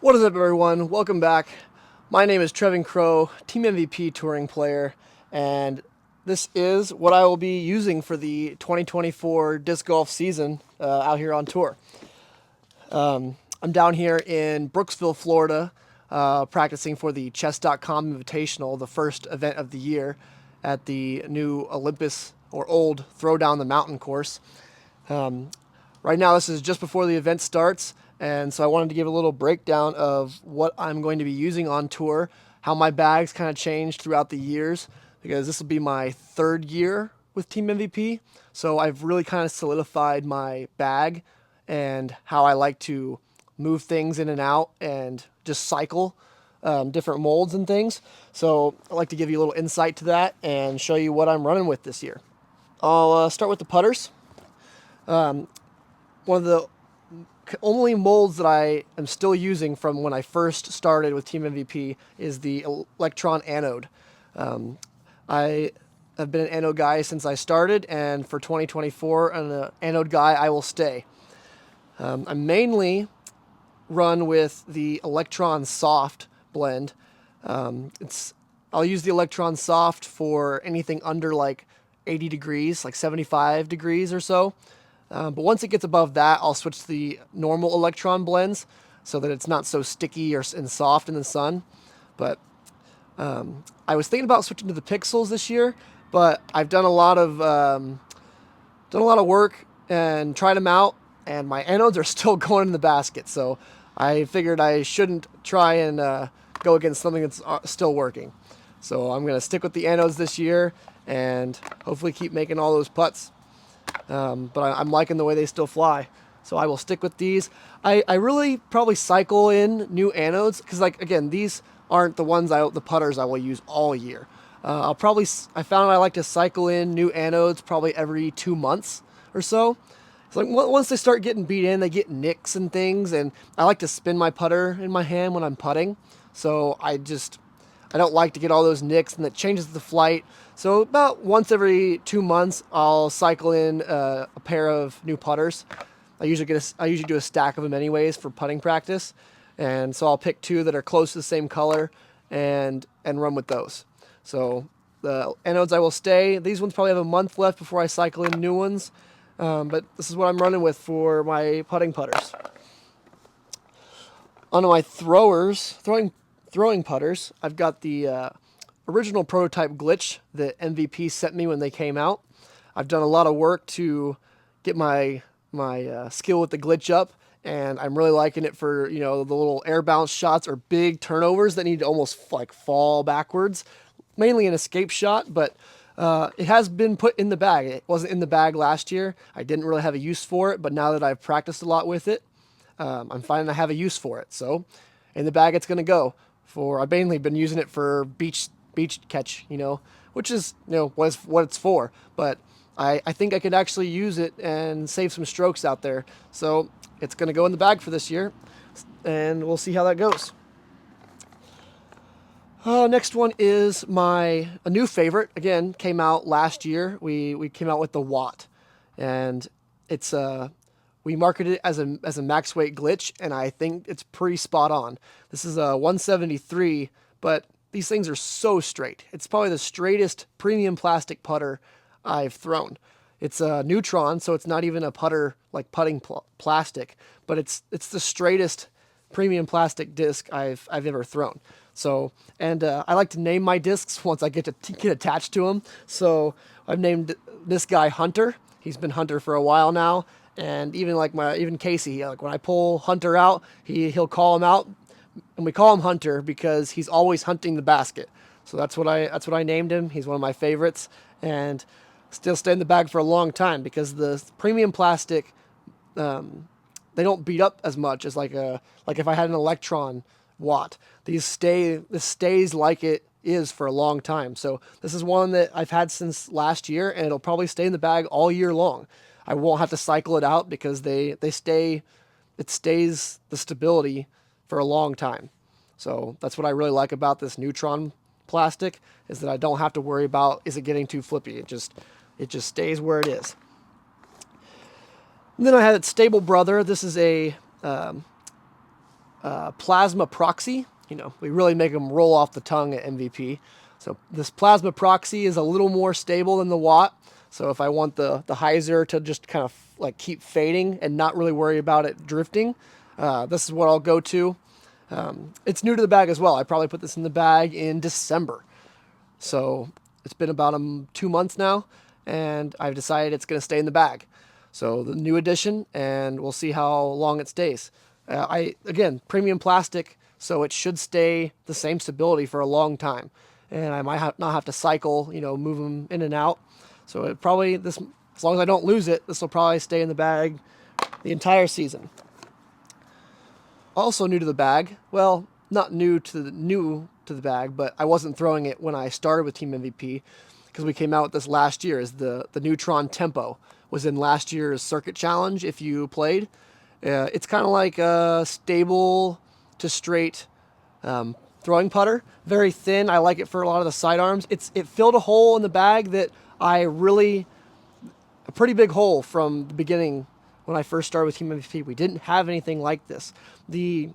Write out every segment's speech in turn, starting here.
What is up, everyone? Welcome back. My name is Trevin Crow, Team MVP touring player, and this is what I will be using for the 2024 disc golf season out here on tour. I'm down here in Brooksville, Florida, practicing for the Chess.com Invitational, the first event of the year at the new Olympus or old Throw Down the Mountain course. Right now, this is just before the event starts, and so I wanted to give a little breakdown of what I'm going to be using on tour, how my bags kind of changed throughout the years, because this will be my third year with Team MVP. So I've really kind of solidified my bag and how I like to move things in and out and just cycle different molds and things. So I'd like to give you a little insight to that and show you what I'm running with this year. I'll start with the putters. One of the only molds that I am still using from when I first started with Team MVP is the Electron anode. I have been an anode guy since I started, and for 2024, an anode guy I will stay. I mainly run with the Electron Soft blend. I'll use the Electron Soft for anything under like 80 degrees, like 75 degrees or so. But once it gets above that, I'll switch to the normal Electron blends so that it's not so sticky and soft in the sun. But I was thinking about switching to the Pixels this year, but I've done a lot of work and tried them out, and my anodes are still going in the basket. So I figured I shouldn't try and go against something that's still working. So I'm gonna stick with the anodes this year and hopefully keep making all those putts. But I'm liking the way they still fly. So I will stick with these. I really probably cycle in new anodes because, like, again, these aren't the putters I will use all year. I found I like to cycle in new anodes probably every 2 months or so. It's like once they start getting beat in, they get nicks and things, and I like to spin my putter in my hand when I'm putting. So I don't like to get all those nicks, and it changes the flight. So about once every 2 months, I'll cycle in a pair of new putters. I usually do a stack of them anyways for putting practice, and so I'll pick two that are close to the same color and run with those. So the anodes I will stay. These ones probably have a month left before I cycle in new ones, but this is what I'm running with for my putting putters. On my throwing putters, I've got the original prototype glitch that MVP sent me when they came out. I've done a lot of work to get my skill with the glitch up, and I'm really liking it for the little air bounce shots or big turnovers that need to almost like fall backwards. Mainly an escape shot, but it has been put in the bag. It wasn't in the bag last year. I didn't really have a use for it, but now that I've practiced a lot with it, I'm finding I have a use for it. So in the bag it's going to go. I've mainly been using it for beach catch, which is what it's for. But I think I could actually use it and save some strokes out there. So it's going to go in the bag for this year, and we'll see how that goes. Next one is a new favorite. Again, came out last year. We came out with the Watt, and it's we marketed it as a max weight glitch, and I think it's pretty spot on. This is a 173, but these things are so straight. It's probably the straightest premium plastic putter I've thrown. It's a neutron, so it's not even a putter like putting plastic, but it's the straightest premium plastic disc I've ever thrown. So, and I like to name my discs once I get to get attached to them. So I've named this guy Hunter. He's been Hunter for a while now, and even Casey, like when I pull Hunter out, he'll call him out, and we call him Hunter because he's always hunting the basket. So that's what I named him. He's one of my favorites, and still stay in the bag for a long time because the premium plastic, they don't beat up as much as like if I had an Electron Watt. This stays like it is for a long time. So this is one that I've had since last year, and it'll probably stay in the bag all year long. I won't have to cycle it out because it stays the stability for a long time. So that's what I really like about this neutron plastic, is that I don't have to worry about is it getting too flippy. It just stays where it is. And then I had its stable brother. This is a Plasma Proxy. You know, we really make them roll off the tongue at MVP. So this Plasma Proxy is a little more stable than the Watt. So if I want the hyzer to just kind of like keep fading and not really worry about it drifting, this is what I'll go to. It's new to the bag as well. I probably put this in the bag in December. So it's been about 2 months now, and I've decided it's going to stay in the bag. So the new edition, and we'll see how long it stays. Again, premium plastic, so it should stay the same stability for a long time. And I might not have to cycle, you know, move them in and out. So it probably, as long as I don't lose it, this will probably stay in the bag the entire season. Also new to the bag, well, not new to the bag, but I wasn't throwing it when I started with Team MVP, because we came out with this last year. Is the Neutron Tempo was in last year's circuit challenge. If you played, it's kind of like a stable to straight throwing putter, very thin. I like it for a lot of the sidearms. It filled a hole in the bag that a pretty big hole from the beginning. When I first started with Team MVP, we didn't have anything like this. The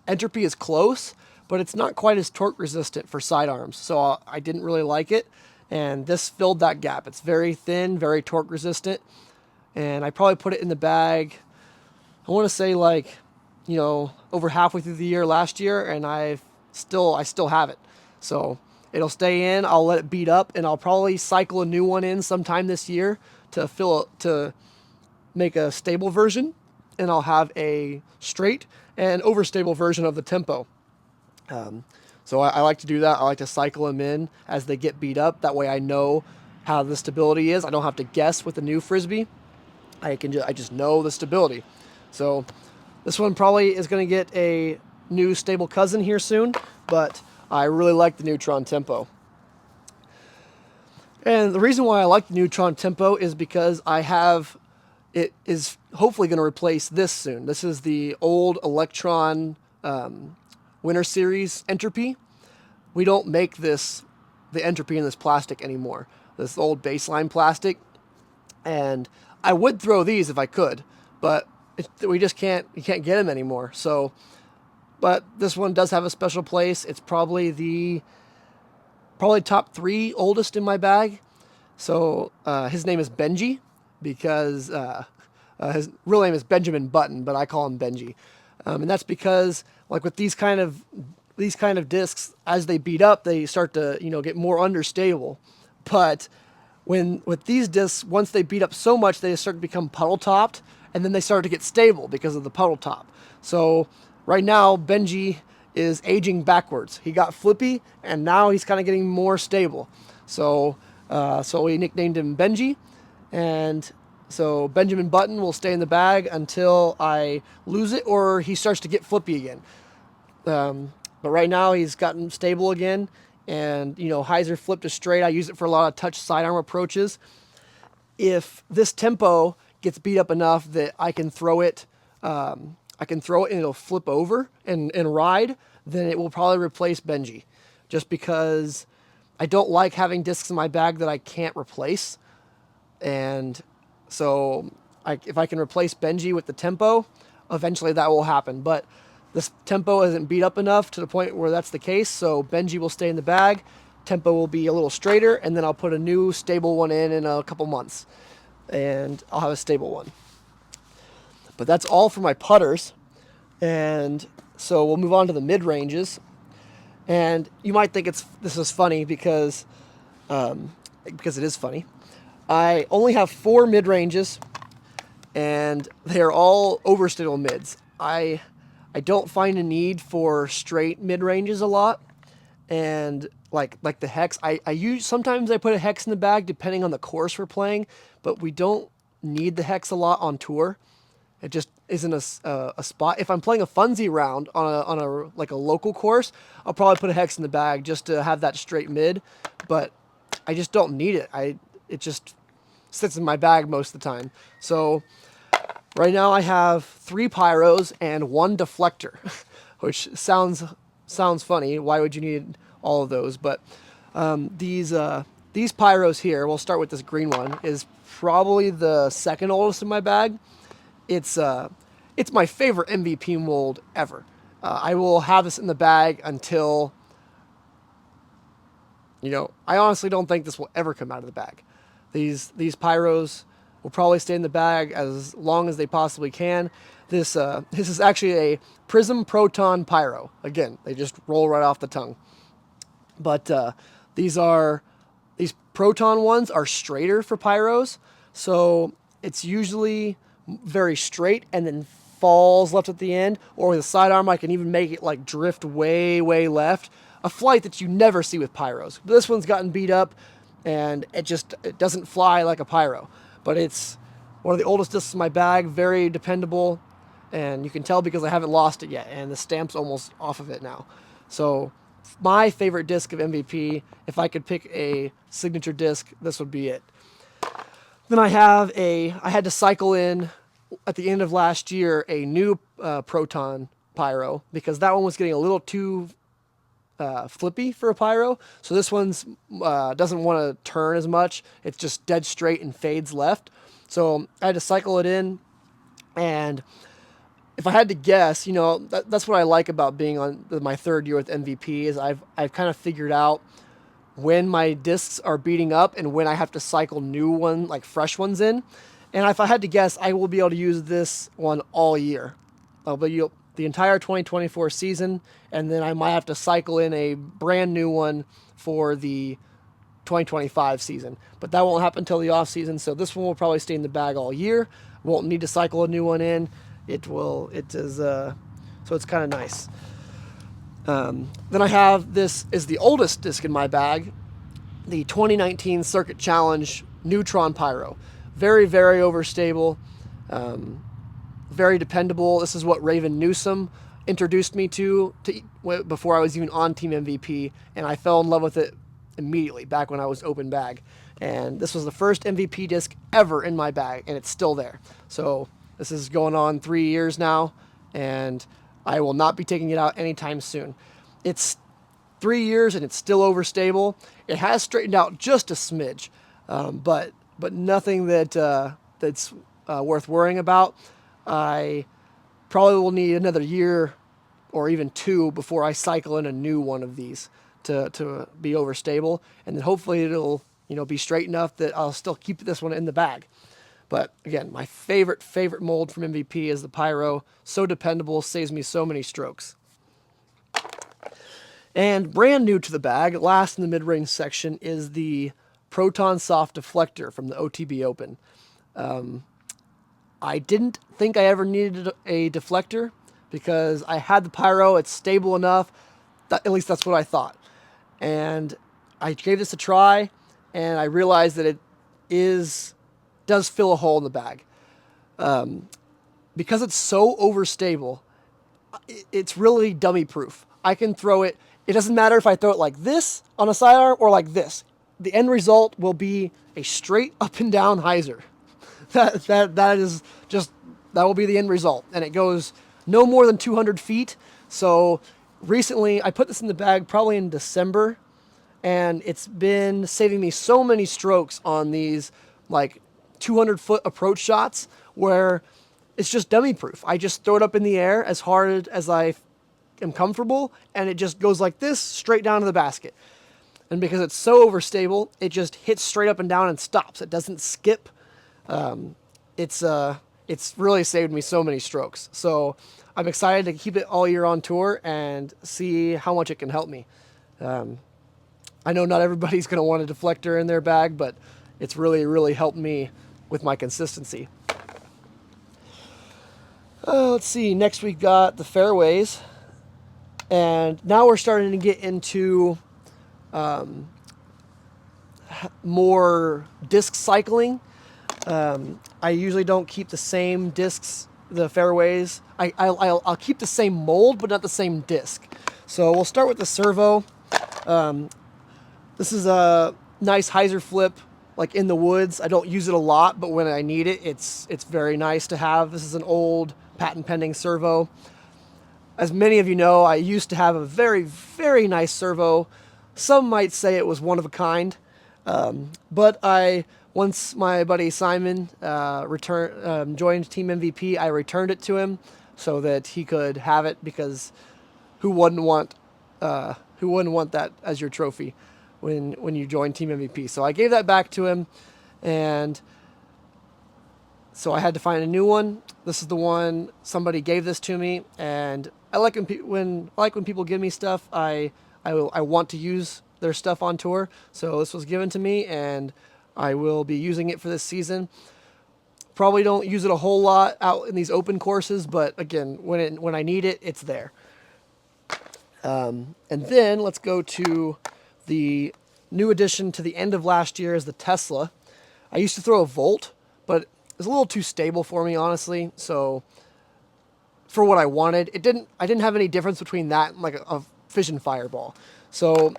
entropy is close, but it's not quite as torque resistant for sidearms, so I didn't really like it, and this filled that gap. It's very thin, very torque resistant, and I probably put it in the bag, I want to say, like, you know, over halfway through the year last year, and I still have it. So it'll stay in, I'll let it beat up, and I'll probably cycle a new one in sometime this year to make a stable version, and I'll have a straight and overstable version of the Tempo. So I like to do that. I like to cycle them in as they get beat up. That way I know how the stability is. I don't have to guess with the new Frisbee. I just know the stability. So this one probably is going to get a new stable cousin here soon, but I really like the Neutron Tempo. And the reason why I like the Neutron Tempo is because it is hopefully going to replace this soon. This is the old Electron Winter Series Entropy. We don't make the Entropy in this plastic anymore. This old baseline plastic. And I would throw these if I could, but we just can't get them anymore. So, but this one does have a special place. It's probably top 3 oldest in my bag. So his name is Benji, because his real name is Benjamin Button, but I call him Benji. And that's because, like, with these kind of discs, as they beat up, they start to, you know, get more understable. But with these discs, once they beat up so much, they start to become puddle topped, and then they start to get stable because of the puddle top. So right now, Benji is aging backwards. He got flippy, and now he's kind of getting more stable. So we nicknamed him Benji, and so Benjamin Button will stay in the bag until I lose it or he starts to get flippy again. But right now he's gotten stable again, and, you know, hyzer flip to straight. I use it for a lot of touch sidearm approaches. If this Tempo gets beat up enough that I can throw it and it'll flip over and ride, then it will probably replace Benji, just because I don't like having discs in my bag that I can't replace. And so if I can replace Benji with the Tempo, eventually that will happen. But this Tempo isn't beat up enough to the point where that's the case, so Benji will stay in the bag. Tempo will be a little straighter, and then I'll put a new stable one in a couple months, and I'll have a stable one. But that's all for my putters, and so we'll move on to the mid-ranges. And you might think this is funny because it is funny. I only have 4 mid-ranges, and they're all overstable mids. I don't find a need for straight mid-ranges a lot, and like the hex, sometimes I put a hex in the bag depending on the course we're playing, but we don't need the hex a lot on tour. It just isn't a spot. If I'm playing a funsy round on a local course, I'll probably put a hex in the bag just to have that straight mid, but I just don't need it. It just sits in my bag most of the time. So right now I have 3 pyros and 1 deflector, which sounds funny. Why would you need all of those? But these pyros here, we'll start with this green one, is probably the second oldest in my bag. It's my favorite MVP mold ever. I will have this in the bag until, I honestly don't think this will ever come out of the bag. These pyros will probably stay in the bag as long as they possibly can. This is actually a Prism Proton Pyro. Again, they just roll right off the tongue. But these Proton ones are straighter for pyros, so it's usually very straight and then falls left at the end. Or with a sidearm, I can even make it like drift way, way left. A flight that you never see with pyros. But this one's gotten beat up, and it doesn't fly like a pyro. But it's one of the oldest discs in my bag, very dependable, and you can tell because I haven't lost it yet, and the stamp's almost off of it now. So my favorite disc of MVP, if I could pick a signature disc, this would be it. Then I had to cycle in at the end of last year a new Proton Pyro because that one was getting a little too flippy for a pyro. So this one's doesn't want to turn as much. It's just dead straight and fades left. So I had to cycle it in, and if I had to guess, that's what I like about being on my third year with MVP is I've kind of figured out when my discs are beating up and when I have to cycle fresh ones in. And if I had to guess, I will be able to use this one all year. The entire 2024 season, and then I might have to cycle in a brand new one for the 2025 season. But that won't happen until the off season, so this one will probably stay in the bag all year. Won't need to cycle a new one in. So it's kind of nice. Then I have, this is the oldest disc in my bag, the 2019 Circuit Challenge Neutron Pyro. Very, very overstable. Very dependable. This is what Raven Newsom introduced me to before I was even on Team MVP, and I fell in love with it immediately back when I was open bag. And this was the first MVP disc ever in my bag, and it's still there. So this is going on 3 years now, and I will not be taking it out anytime soon. It's 3 years, and it's still overstable. It has straightened out just a smidge, but nothing that's worth worrying about. I probably will need another year or even 2 before I cycle in a new one of these to be overstable, and then hopefully it'll be straight enough that I'll still keep this one in the bag. But again, my favorite mold from MVP is the Pyro. So dependable, saves me so many strokes. And brand new to the bag, last in the mid-range section, is the Proton Soft Deflector from the OTB Open. I didn't think I ever needed a deflector because I had the Pyro. It's stable enough. At least that's what I thought. And I gave this a try, and I realized that it does fill a hole in the bag. Because it's so overstable, it's really dummy proof. I can throw it. It doesn't matter if I throw it like this on a sidearm or like this. The end result will be a straight up and down hyzer. That will be the end result. And it goes no more than 200 feet. So recently I put this in the bag probably in December, and it's been saving me so many strokes on these 200-foot approach shots where it's just dummy proof. I just throw it up in the air as hard as I am comfortable, and it just goes like this straight down to the basket. And because it's so overstable, it just hits straight up and down and stops. It doesn't skip. It's really saved me so many strokes. So I'm excited to keep it all year on tour and see how much it can help me. I know not everybody's going to want a deflector in their bag, but it's really, really helped me with my consistency. Let's see. Next we've got the Fairways. And now we're starting to get into more disc cycling. I usually don't keep the same discs, the Fairways. I'll keep the same mold, but not the same disc. So we'll start with the servo. This is a nice hyzer flip, in the woods. I don't use it a lot, but when I need it, it's very nice to have. This is an old patent pending servo. As many of you know, I used to have a very, very nice servo. Some might say it was one of a kind. But once my buddy Simon joined Team MVP, I returned it to him so that he could have it because who wouldn't want that as your trophy when you join Team MVP? So I gave that back to him, and so I had to find a new one. This is the one somebody gave this to me, and I like when people give me stuff. I want to use their stuff on tour. So this was given to me, and I will be using it for this season. Probably don't use it a whole lot out in these open courses, but again, when I need it, it's there. And then let's go to the new addition to the end of last year is the Tesla. I used to throw a Volt, but it was a little too stable for me, honestly. So for what I wanted, I didn't have any difference between that and like a fission fireball. So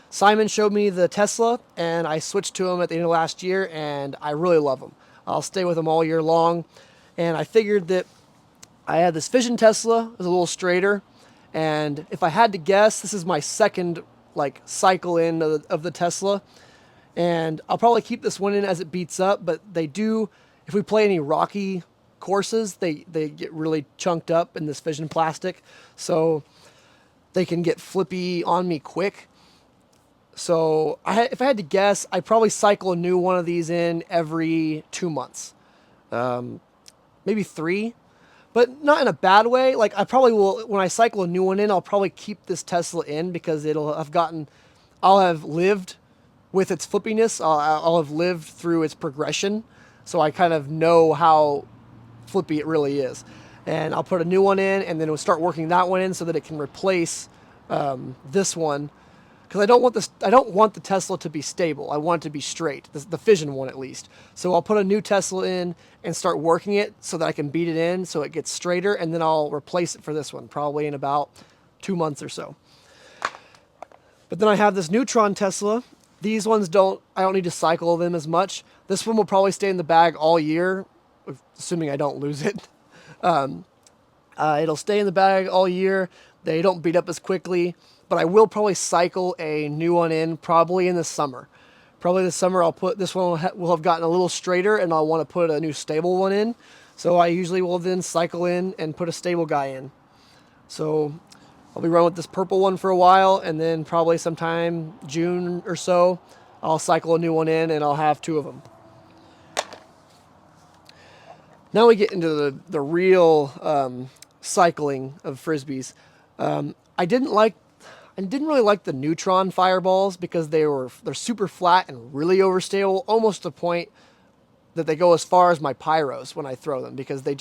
Simon showed me the Tesla, and I switched to him at the end of last year, and I really love him. I'll stay with him all year long, and I figured that I had this fission Tesla, it was a little straighter, and if I had to guess, this is my second like cycle in of the Tesla, and I'll probably keep this one in as it beats up. But they do, if we play any rocky courses, they get really chunked up in this fission plastic, so they can get flippy on me quick. So if I had to guess, I'd probably cycle a new one of these in every 2 months, maybe 3, but not in a bad way. Like I probably will, when I cycle a new one in, I'll probably keep this Tesla in because I'll have lived with its flippiness. I'll have lived through its progression, so I kind of know how flippy it really is. And I'll put a new one in, and then we'll start working that one in so that it can replace this one. Because I don't want the Tesla to be stable. I want it to be straight, the fission one at least. So I'll put a new Tesla in and start working it so that I can beat it in so it gets straighter, and then I'll replace it for this one, probably in about 2 months or so. But then I have this Neutron Tesla. These ones I don't need to cycle them as much. This one will probably stay in the bag all year, assuming I don't lose it. It'll stay in the bag all year. They don't beat up as quickly, but I will probably cycle a new one in probably in the summer. Probably this summer I'll put this one will have gotten a little straighter, and I'll want to put a new stable one in. So I usually will then cycle in and put a stable guy in. So I'll be running with this purple one for a while, and then probably sometime June or so, I'll cycle a new one in, and I'll have 2 of them. Now we get into the real cycling of Frisbees. I didn't really like the Neutron fireballs because they're super flat and really overstable, almost to the point that they go as far as my pyros when I throw them because they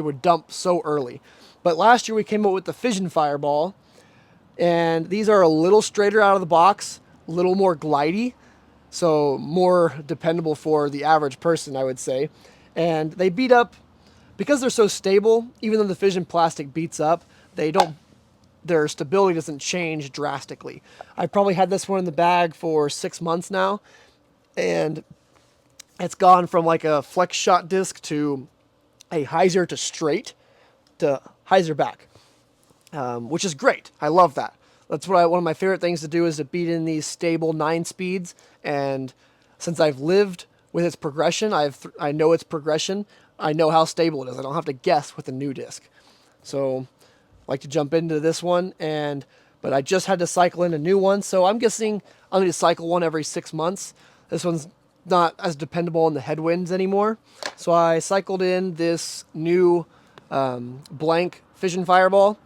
would dump so early. But last year we came up with the fission fireball, and these are a little straighter out of the box, a little more glidey, so more dependable for the average person, I would say. And they beat up, because they're so stable, even though the fission plastic beats up, their stability doesn't change drastically. I've probably had this one in the bag for 6 months now, and it's gone from like a flex shot disc to a hyzer to straight to hyzer back, which is great. I love that. That's one of my favorite things to do is to beat in these stable 9 speeds, and since I've lived with its progression, I know its progression. I know how stable it is. I don't have to guess with a new disc. So I like to jump into this one, but I just had to cycle in a new one, so I'm guessing I'll need to cycle one every 6 months. This one's not as dependable in the headwinds anymore. So I cycled in this new blank fission fireball.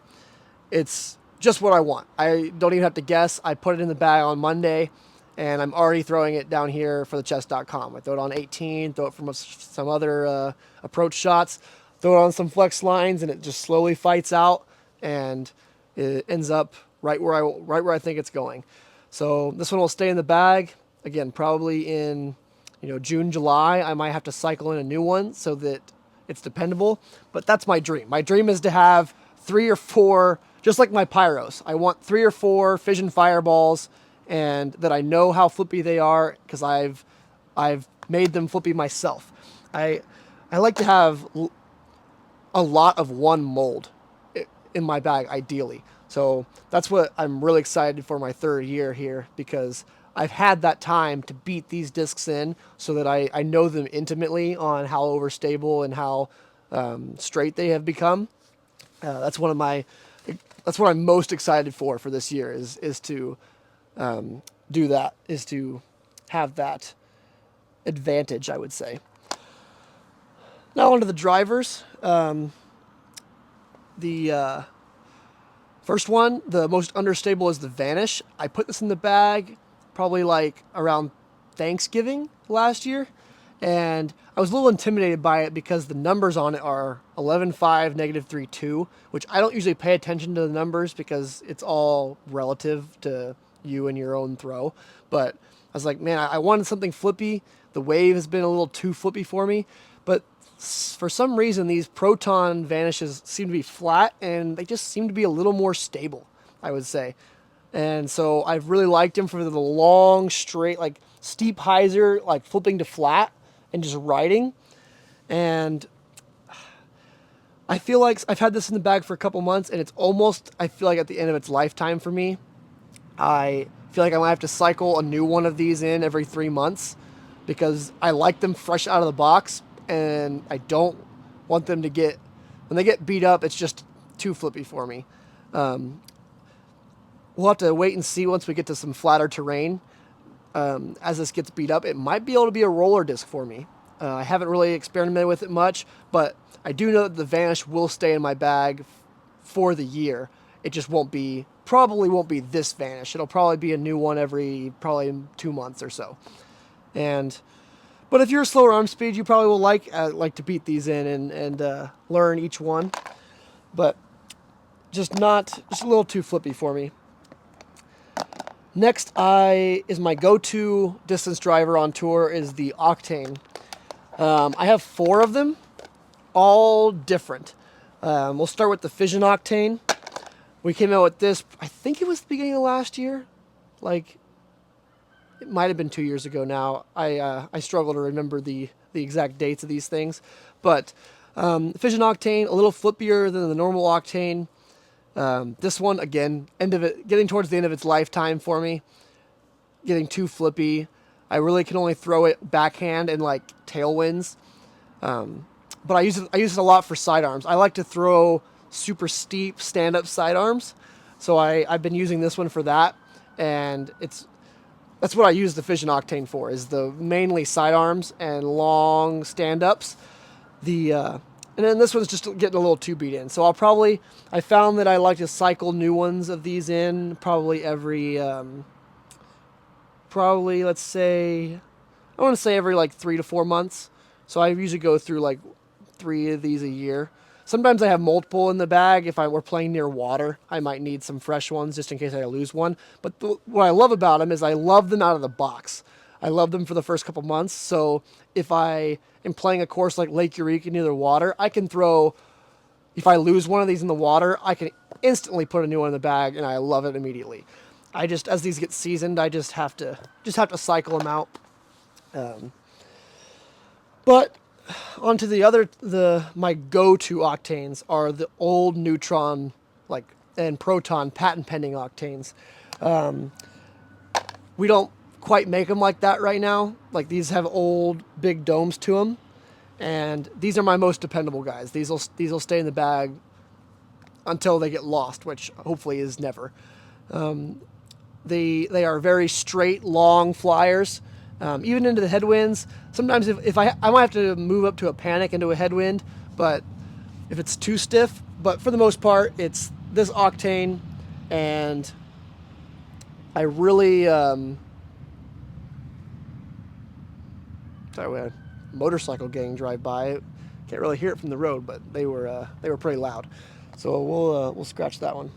It's just what I want. I don't even have to guess. I put it in the bag on Monday, and I'm already throwing it down here for the chess.com. I throw it on 18, throw it from some other approach shots, throw it on some flex lines, and it just slowly fights out, and it ends up right where I think it's going. So this one will stay in the bag. Again, probably in June, July, I might have to cycle in a new one so that it's dependable. But that's my dream. My dream is to have 3 or 4, just like my pyros. I want 3 or 4 fission fireballs, and that I know how flippy they are because I've made them flippy myself. I like to have a lot of one mold in my bag, ideally. So that's what I'm really excited for my 3rd year here, because I've had that time to beat these discs in so that I know them intimately on how overstable and how straight they have become. That's one of my that's what I'm most excited for this year is to do that, is to have that advantage, I would say. Now onto the drivers. The first one, the most understable, is the Vanish. I put this in the bag probably like around Thanksgiving last year, and I was a little intimidated by it because the numbers on it are 11.5, -3.2, which I don't usually pay attention to the numbers because it's all relative to you and your own throw. But I was like, man, I wanted something flippy. The wave has been a little too flippy for me, but for some reason these Proton Vanishes seem to be flat, and they just seem to be a little more stable, I would say. And so I've really liked them for the long, straight, like steep hyzer, like flipping to flat and just riding. And I feel like I've had this in the bag for a couple months, and it's almost, I feel like, at the end of its lifetime for me. I feel like I might have to cycle a new one of these in every 3 months because I like them fresh out of the box, and I don't want them to get, when they get beat up, it's just too flippy for me. We'll have to wait and see once we get to some flatter terrain. As this gets beat up, it might be able to be a roller disc for me. I haven't really experimented with it much, but I do know that the Vanish will stay in my bag for the year. It just probably won't be this Vanish. It'll probably be a new one every probably 2 months or so. But if you're a slower arm speed, you probably will like to beat these in and learn each one. But just a little too flippy for me. Next is my go-to distance driver on tour is the Octane. I have 4 of them, all different. We'll start with the Fission Octane. We came out with this, I think it was the beginning of last year. Like, it might have been 2 years ago now. I struggle to remember the exact dates of these things. But Fission Octane, a little flippier than the normal Octane. This one, again, getting towards the end of its lifetime for me. Getting too flippy. I really can only throw it backhand and like tailwinds. But I use it a lot for sidearms. I like to throw super steep stand-up sidearms. So I've been using this one for that. And that's what I use the Fission Octane for, is the mainly sidearms and long stand-ups. And then this one's just getting a little too beat in. So I found that I like to cycle new ones of these in probably every, let's say, I want to say every like 3 to 4 months. So I usually go through like 3 of these a year. Sometimes I have multiple in the bag. If I were playing near water, I might need some fresh ones just in case I lose one. But what I love about them is I love them out of the box. I love them for the first couple months. So if I am playing a course like Lake Eureka near the water, I can throw, if I lose one of these in the water, I can instantly put a new one in the bag, and I love it immediately. As these get seasoned, I just have to cycle them out. But onto my go-to octanes are the old Neutron and Proton patent pending octanes. We don't quite make them like that right now. Like, these have old big domes to them, and these are my most dependable guys. These will stay in the bag until they get lost, which hopefully is never. They are very straight, long flyers, even into the headwinds. Sometimes if I might have to move up to a panic into a headwind, but if it's too stiff. But for the most part, it's this Octane, and I really sorry, we had a motorcycle gang drive by. Can't really hear it from the road, but they were pretty loud. So we'll scratch that one.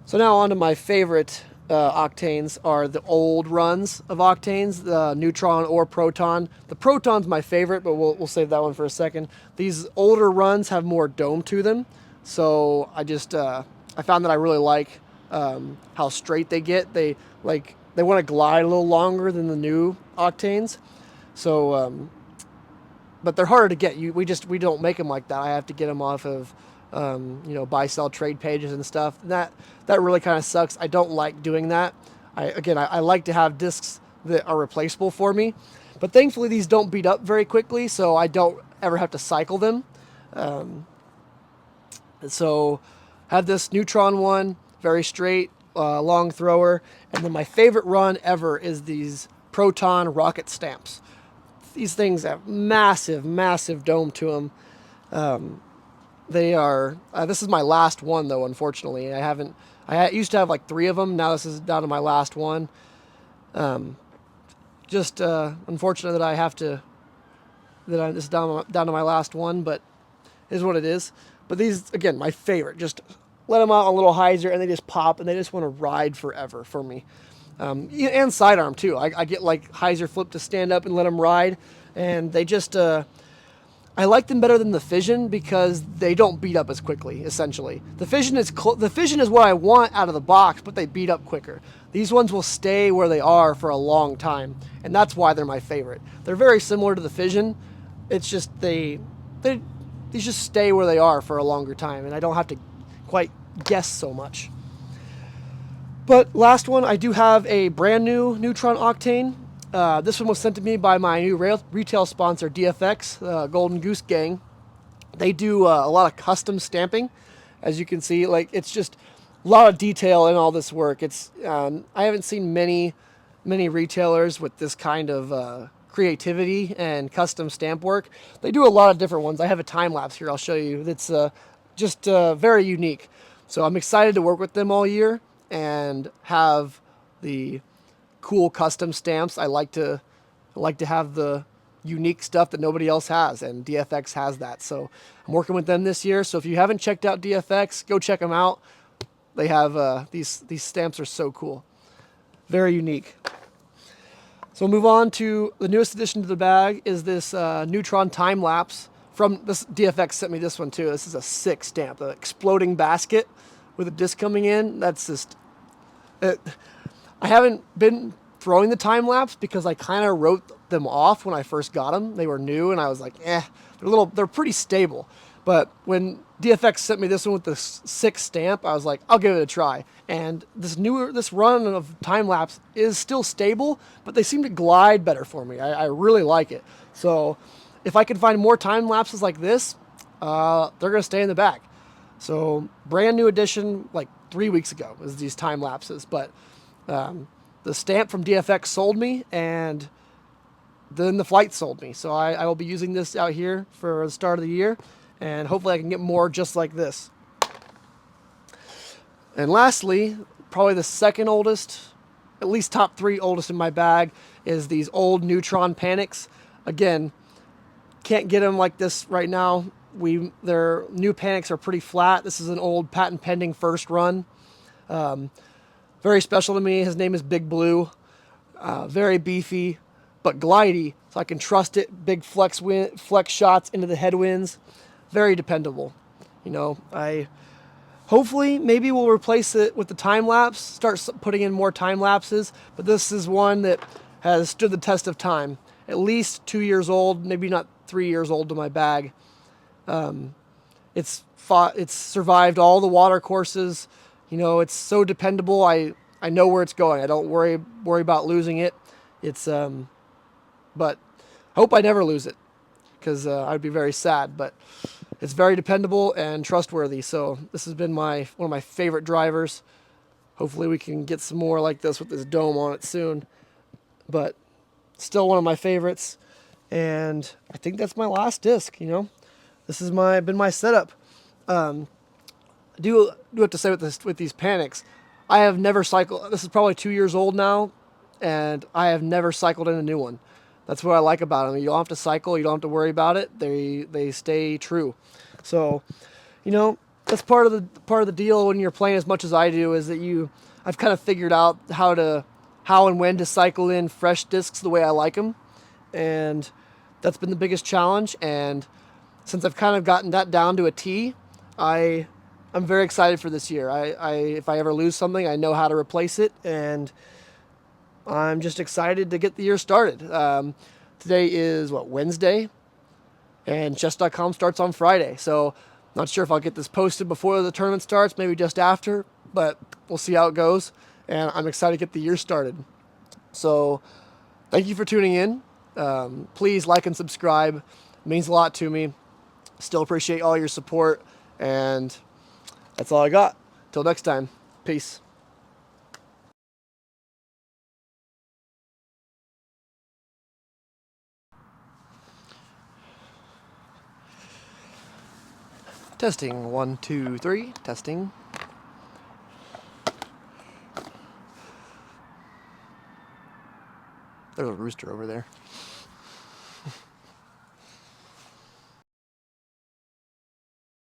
So now on to my favorite octanes are the old runs of octanes, the Neutron or Proton. The Proton's my favorite, but we'll save that one for a second. These older runs have more dome to them, so I found that I really like how straight they get. They want to glide a little longer than the new octanes, so but they're harder to get. We don't make them like that. I have to get them off of buy sell trade pages and stuff. And that really kind of sucks. I don't like doing that. I like to have discs that are replaceable for me, but thankfully these don't beat up very quickly, so I don't ever have to cycle them. So Have this Neutron one, very straight, long thrower. And then my favorite run ever is these Proton rocket stamps. These things have massive, massive dome to them. They are. This is my last one though. Unfortunately, I haven't. Used to have like 3 of them. Now this is down to my last one. Just unfortunate that I have to. This is down to my last one, but it is what it is. But these again, my favorite. Just let them out a little hyzer and they just pop and they just want to ride forever for me. And sidearm too. I get like hyzer flip to stand up and let them ride, and they just. I like them better than the fission because they don't beat up as quickly. Essentially, the fission is what I want out of the box, but they beat up quicker. These ones will stay where they are for a long time, and that's why they're my favorite. They're very similar to the fission. It's just these just stay where they are for a longer time, and I don't have to quite guess so much. But last one, I do have a brand new Neutron Octane. This one was sent to me by my new retail sponsor, DFX, Golden Goose Gang. They do a lot of custom stamping, as you can see. Like, it's just a lot of detail in all this work. It's I haven't seen many retailers with this kind of creativity and custom stamp work. They do a lot of different ones. I have a time lapse here. I'll show you. That's just very unique. So I'm excited to work with them all year and have the cool custom stamps. I like to have the unique stuff that nobody else has, and DFX has that. So I'm working with them this year. So if you haven't checked out DFX, go check them out. They have these stamps are so cool, very unique. So we'll move on to the newest addition to the bag is this Neutron time lapse from this. DFX sent me this one too. This is a sick stamp, the exploding basket with a disc coming in. That's just I haven't been throwing the time lapse because I kind of wrote them off when I first got them. They were new, and I was like, they're pretty stable. But when DFX sent me this one with the 6 stamp, I was like, I'll give it a try. And this run of time lapse is still stable, but they seem to glide better for me. I really like it. So if I can find more time lapses like this, they're gonna stay in the bag. So brand new addition, like 3 weeks ago, is these time lapses. But the stamp from DFX sold me, and then the flight sold me. So I will be using this out here for the start of the year, and hopefully I can get more just like this. And lastly, probably the second oldest, at least top 3 oldest in my bag, is these old Neutron Panics. Again, can't get them like this right now. Their new Panics are pretty flat. This is an old patent pending first run. Very special to me. His name is Big Blue. Very beefy, but glidey, so I can trust it. Big flex shots into the headwinds. Very dependable. You know, hopefully maybe we'll replace it with the time lapse. Start putting in more time lapses. But this is one that has stood the test of time. At least 2 years old, maybe not 3 years old to my bag. It's survived all the water courses. You know, it's so dependable. I know where it's going. I don't worry about losing it. It's but I hope I never lose it, because I'd be very sad. But it's very dependable and trustworthy. So this has been one of my favorite drivers. Hopefully we can get some more like this with this dome on it soon. But still one of my favorites. And I think that's my last disc. You know, this has been my setup. I do have to say with these Panics, I have never cycled. This is probably 2 years old now, and I have never cycled in a new one. That's what I like about them. You don't have to cycle. You don't have to worry about it. They stay true. So, you know, that's part of the deal when you're playing as much as I do, is that I've kind of figured out how and when to cycle in fresh discs the way I like them, and that's been the biggest challenge. And since I've kind of gotten that down to a T, I'm very excited for this year. If I ever lose something, I know how to replace it, and I'm just excited to get the year started. Today is Wednesday, and chess.com starts on Friday. So not sure if I'll get this posted before the tournament starts, maybe just after, but we'll see how it goes. And I'm excited to get the year started. So thank you for tuning in. Please like and subscribe. It means a lot to me. Still appreciate all your support. And That's all I got. Till next time. Peace. Testing. 1, 2, 3. Testing. There's a rooster over there.